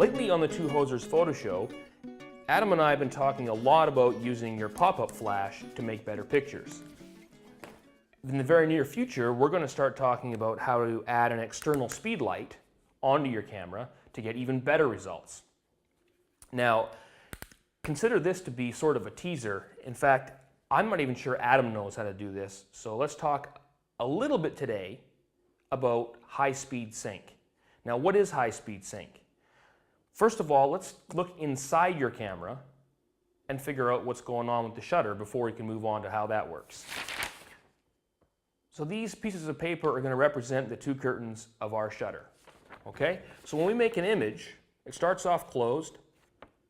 Lately on the Two Hosers Photo Show, Adam and I have been talking a lot about using your pop-up flash to make better pictures. In the very near future, we're going to start talking about how to add an external speed light onto your camera to get even better results. Now, consider this to be sort of a teaser. In fact, I'm not even sure Adam knows how to do this, so let's talk a little bit today about high-speed sync. Now, what is high-speed sync? First of all, let's look inside your camera and figure out what's going on with the shutter before we can move on to how that works. So these pieces of paper are going to represent the two curtains of our shutter. Okay? So when we make an image, it starts off closed,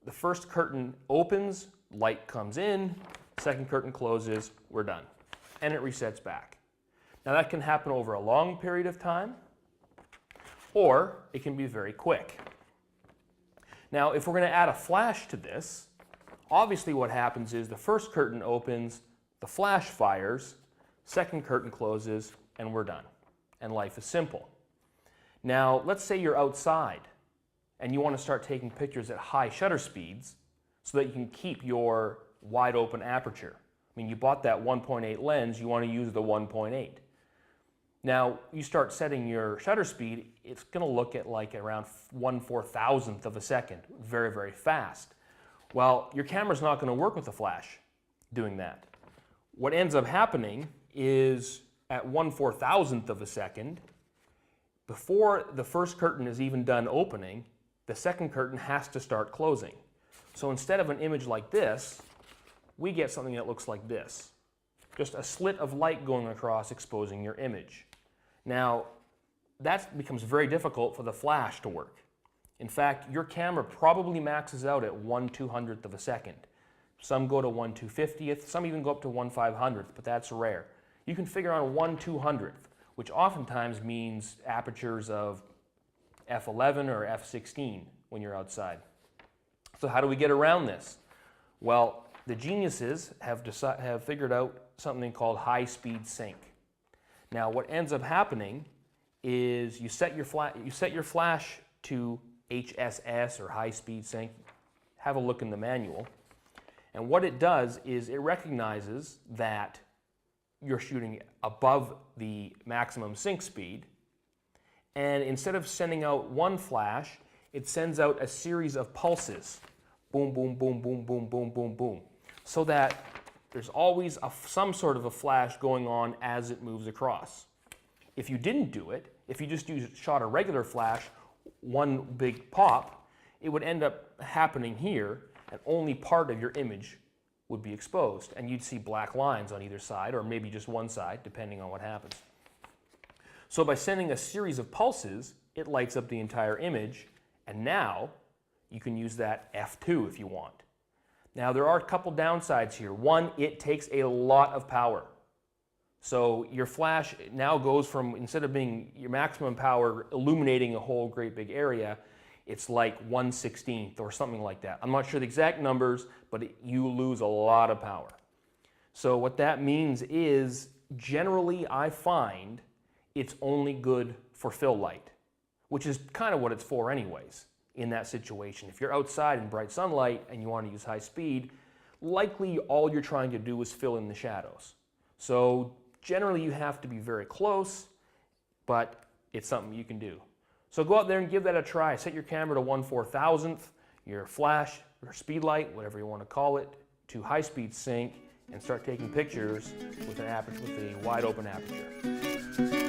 the first curtain opens, light comes in, second curtain closes, we're done. And it resets back. Now that can happen over a long period of time, or it can be very quick. Now, if we're going to add a flash to this, obviously what happens is the first curtain opens, the flash fires, second curtain closes, and we're done. And life is simple. Now, let's say you're outside and you want to start taking pictures at high shutter speeds so that you can keep your wide open aperture. I mean, you bought that 1.8 lens, you want to use the 1.8. Now, you start setting your shutter speed, it's going to look at like around 1/4000th of a second, very, very fast. Well, your camera's not going to work with a flash doing that. What ends up happening is at 1/4000th of a second, before the first curtain is even done opening, the second curtain has to start closing. So instead of an image like this, we get something that looks like this. Just a slit of light going across exposing your image. Now, that becomes very difficult for the flash to work. In fact, your camera probably maxes out at 1/200th of a second. Some go to 1/250th, some even go up to 1/500th, but that's rare. You can figure on 1/200th, which oftentimes means apertures of f11 or f16 when you're outside. So how do we get around this? Well, the geniuses have figured out something called high-speed sync. Now, what ends up happening is you set your flash to HSS or high-speed sync. Have a look in the manual. And what it does is it recognizes that you're shooting above the maximum sync speed, and instead of sending out one flash, it sends out a series of pulses. Boom, boom, boom, boom, boom, boom, boom, boom. So that there's always some sort of a flash going on as it moves across. If you didn't do it, if you just shot a regular flash, one big pop, it would end up happening here, and only part of your image would be exposed, and you'd see black lines on either side, or maybe just one side, depending on what happens. So by sending a series of pulses, it lights up the entire image, and now you can use that f2 if you want. Now, there are a couple downsides here. One, it takes a lot of power. So your flash now goes from, instead of being your maximum power illuminating a whole great big area, it's like 1/16th or something like that. I'm not sure the exact numbers, but you lose a lot of power. So what that means is, generally I find it's only good for fill light, which is kind of what it's for anyways. In that situation, if you're outside in bright sunlight and you want to use high speed, likely all you're trying to do is fill in the shadows. So generally you have to be very close, but it's something you can do. So go out there and give that a try. Set your camera to 1/4000th, your flash or speed light, whatever you want to call it, to high speed sync, and start taking pictures with a wide open aperture.